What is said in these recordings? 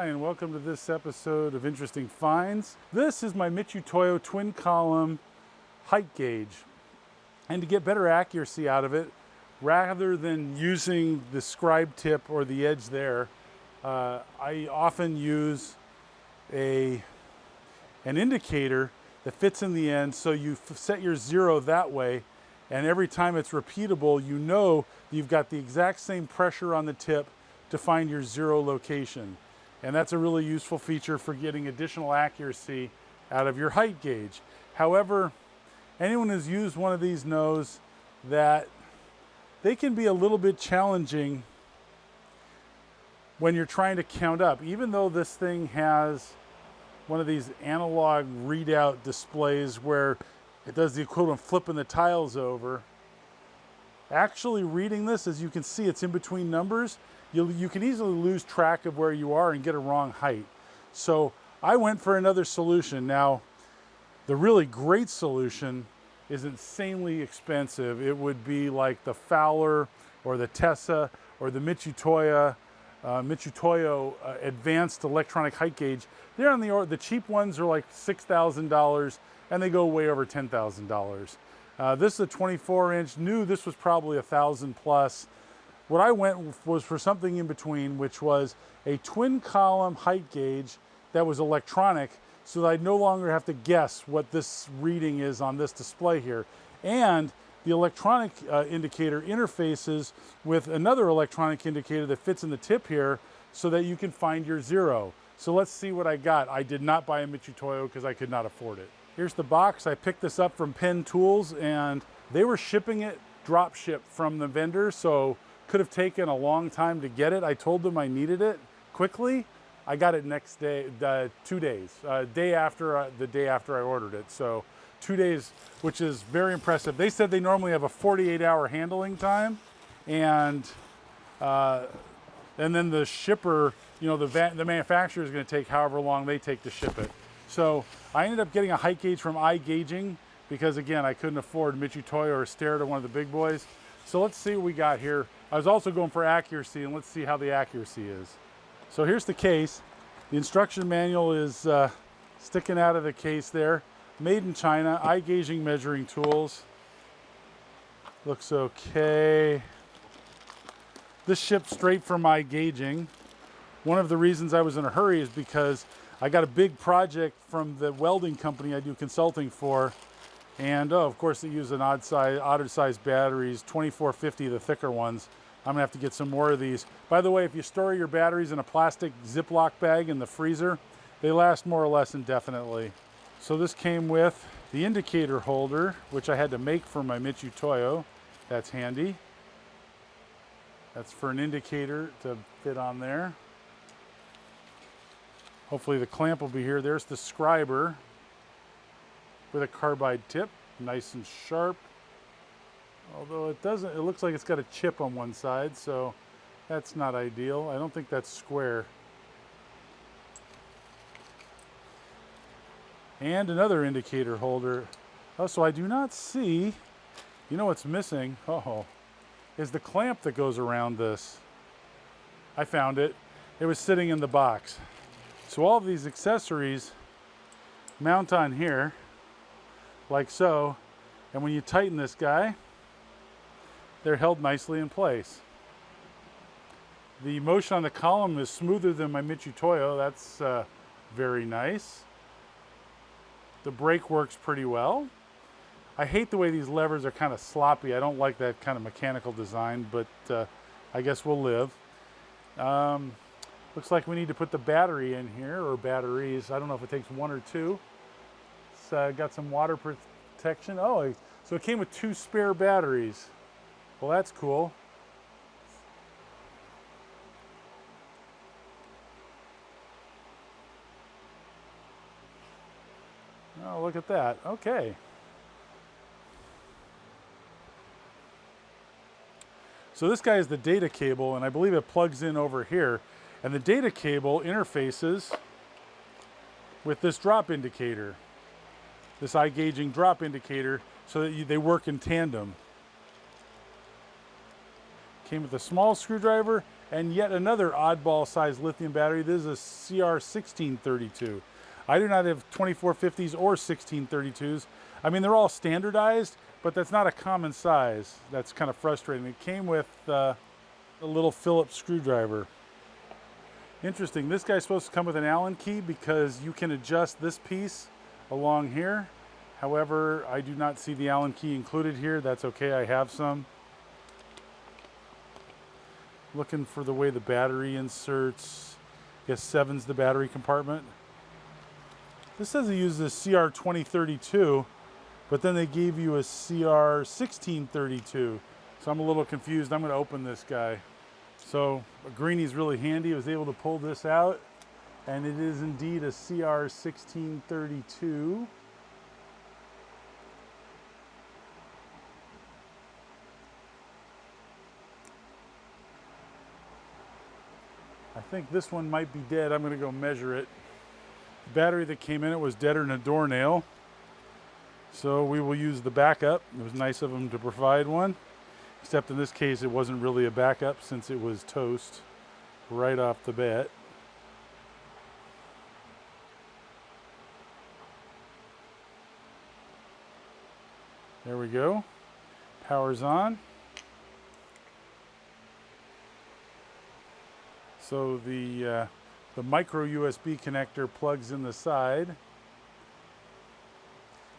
Hi, and welcome to this episode of Interesting Finds. This is my Mitutoyo twin column height gauge. And to get better accuracy out of it, rather than using the scribe tip or the edge there, I often use an indicator that fits in the end, so you set your zero that way, and every time it's repeatable, you know you've got the exact same pressure on the tip to find your zero location. And that's a really useful feature for getting additional accuracy out of your height gauge. However, anyone who's used one of these knows that they can be a little bit challenging when you're trying to count up. Even though this thing has one of these analog readout displays where it does the equivalent of flipping the tiles over, actually reading this, as you can see, it's in between numbers. You can easily lose track of where you are and get a wrong height. So I went for another solution. Now, the really great solution is insanely expensive. It would be like the Fowler or the Tessa or the Mitutoyo advanced electronic height gauge. They're on the cheap ones are like $6,000 and they go way over $10,000. This is a 24-inch. New, this was probably $1,000 plus. What I went was for something in between, which was a twin column height gauge that was electronic, so that I'd no longer have to guess what this reading is on this display here. And the electronic indicator interfaces with another electronic indicator that fits in the tip here so that you can find your zero. So let's see what I got. I did not buy a Mitutoyo because I could not afford it. Here's the box. I picked this up from Penn Tools and they were shipping it drop ship from the vendor, so could have taken a long time to get it. I told them I needed it quickly. I got it next day, 2 days, the day after I ordered it. So 2 days, which is very impressive. They said they normally have a 48-hour handling time, and then the shipper, you know, the manufacturer is going to take however long they take to ship it. So I ended up getting a height gauge from IGaging because, again, I couldn't afford Mitutoyo or stare to one of the big boys. So let's see what we got here. I was also going for accuracy, and let's see how the accuracy is. So here's the case. The instruction manual is sticking out of the case there. Made in China, IGaging measuring tools. Looks okay. This shipped straight from IGaging. One of the reasons I was in a hurry is because I got a big project from the welding company I do consulting for. And of course, they use an odd size batteries, 2450, the thicker ones. I'm gonna have to get some more of these. By the way, if you store your batteries in a plastic Ziploc bag in the freezer, they last more or less indefinitely. So this came with the indicator holder, which I had to make for my Mitutoyo. That's handy. That's for an indicator to fit on there. Hopefully the clamp will be here. There's the scriber with a carbide tip, nice and sharp. Although it looks like it's got a chip on one side, so that's not ideal. I don't think that's square. And another indicator holder. Oh, so I do not see, you know what's missing? Oh, is the clamp that goes around this. I found it. It was sitting in the box. So all of these accessories mount on here, like so, and when you tighten this guy, they're held nicely in place. The motion on the column is smoother than my Mitutoyo. That's very nice. The brake works pretty well. I hate the way these levers are kind of sloppy. I don't like that kind of mechanical design, but I guess we'll live. Looks like we need to put the battery in here, or batteries. I don't know if it takes one or two. It's got some water protection. Oh, so it came with 2 spare batteries. Well, that's cool. Oh, look at that. Okay. So this guy is the data cable, and I believe it plugs in over here. And the data cable interfaces with this drop indicator, this IGaging drop indicator, so that they work in tandem. Came with a small screwdriver and yet another oddball sized lithium battery. This is a CR1632. I do not have 2450s or 1632s. I mean, they're all standardized, but that's not a common size. That's kind of frustrating. It came with a little Phillips screwdriver. Interesting, this guy's supposed to come with an Allen key because you can adjust this piece along here. However, I do not see the Allen key included here. That's okay, I have some. Looking for the way the battery inserts. I guess 7's the battery compartment. This says it uses a CR2032, but then they gave you a CR1632. So I'm a little confused. I'm going to open this guy. So Greeny's really handy. I was able to pull this out, and it is indeed a CR1632. I think this one might be dead. I'm going to go measure it. The battery that came in it was deader than a doornail. So we will use the backup. It was nice of them to provide one. Except in this case, it wasn't really a backup since it was toast right off the bat. There we go. Power's on. So the micro USB connector plugs in the side.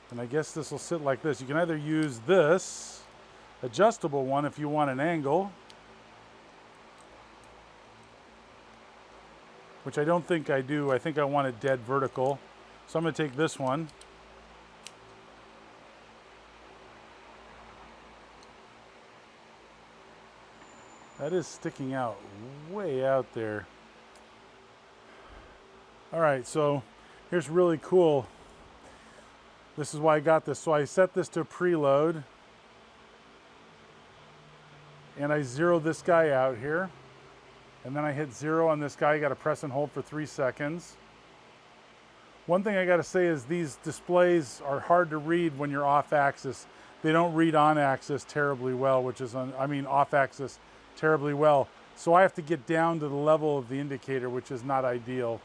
And I guess this will sit like this. You can either use this adjustable one if you want an angle, which I don't think I do. I think I want it dead vertical. So I'm going to take this one. That is sticking out way out there. All right, so here's really cool. This is why I got this. So I set this to preload, and I zero this guy out here, and then I hit 0 on this guy. You got to press and hold for 3 seconds. One thing I got to say is these displays are hard to read when you're off axis. They don't read on axis terribly well, which is off axis terribly well. So I have to get down to the level of the indicator, which is not ideal.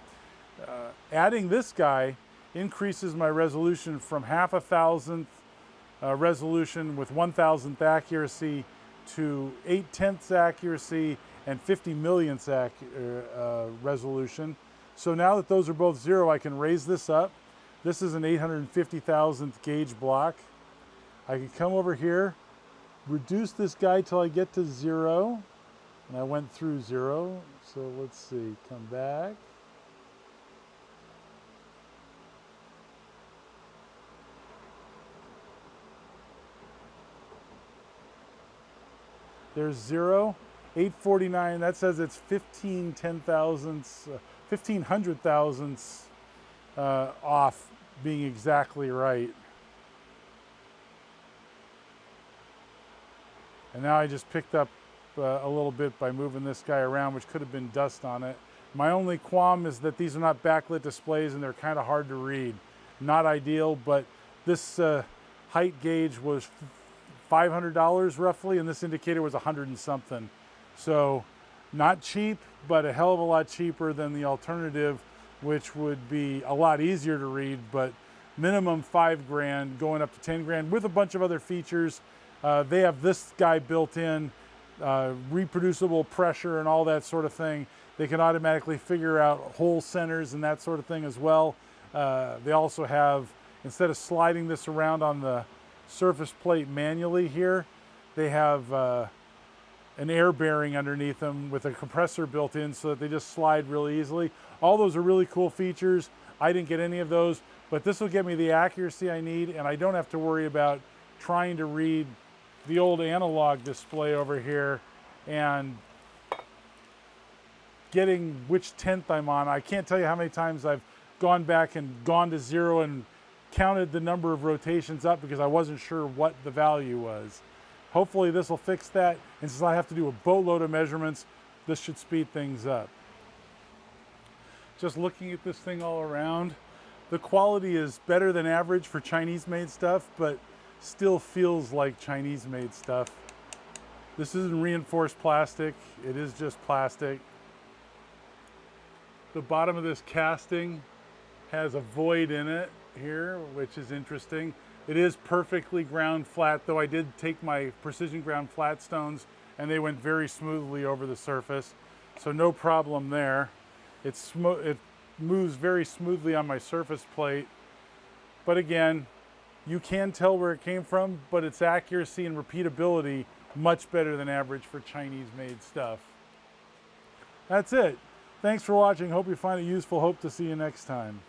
Adding this guy increases my resolution from 1/1000th resolution with 1,000th accuracy to 8/10 accuracy and 50 millionths resolution. So now that those are both 0, I can raise this up. This is an 850,000th gauge block. I can come over here, reduce this guy till I get to 0, and I went through 0. So let's see, come back. There's 0, 849. That says it's 1500 thousandths off being exactly right. And now I just picked up a little bit by moving this guy around, which could have been dust on it. My only qualm is that these are not backlit displays and they're kind of hard to read. Not ideal, but this height gauge was $500 roughly, and this indicator was 100 and something. So not cheap, but a hell of a lot cheaper than the alternative, which would be a lot easier to read, but minimum $5 grand, going up to 10 grand with a bunch of other features. They have this guy built in, reproducible pressure and all that sort of thing. They can automatically figure out hole centers and that sort of thing as well. They also have, instead of sliding this around on the surface plate manually here, they have an air bearing underneath them with a compressor built in so that they just slide really easily. All those are really cool features. I didn't get any of those, but this will get me the accuracy I need, and I don't have to worry about trying to read the old analog display over here and getting which 10th I'm on. I can't tell you how many times I've gone back and gone to 0 and counted the number of rotations up because I wasn't sure what the value was. Hopefully this will fix that, and since I have to do a boatload of measurements, this should speed things up. Just looking at this thing all around, the quality is better than average for Chinese-made stuff, but still feels like Chinese-made stuff. This isn't reinforced plastic, it is just plastic. The bottom of this casting has a void in it here, which is interesting. It is perfectly ground flat, though I did take my precision ground flat stones and they went very smoothly over the surface. So no problem there. It moves very smoothly on my surface plate. But again, you can tell where it came from, but its accuracy and repeatability much better than average for Chinese made stuff. That's it. Thanks for watching. Hope you find it useful. Hope to see you next time.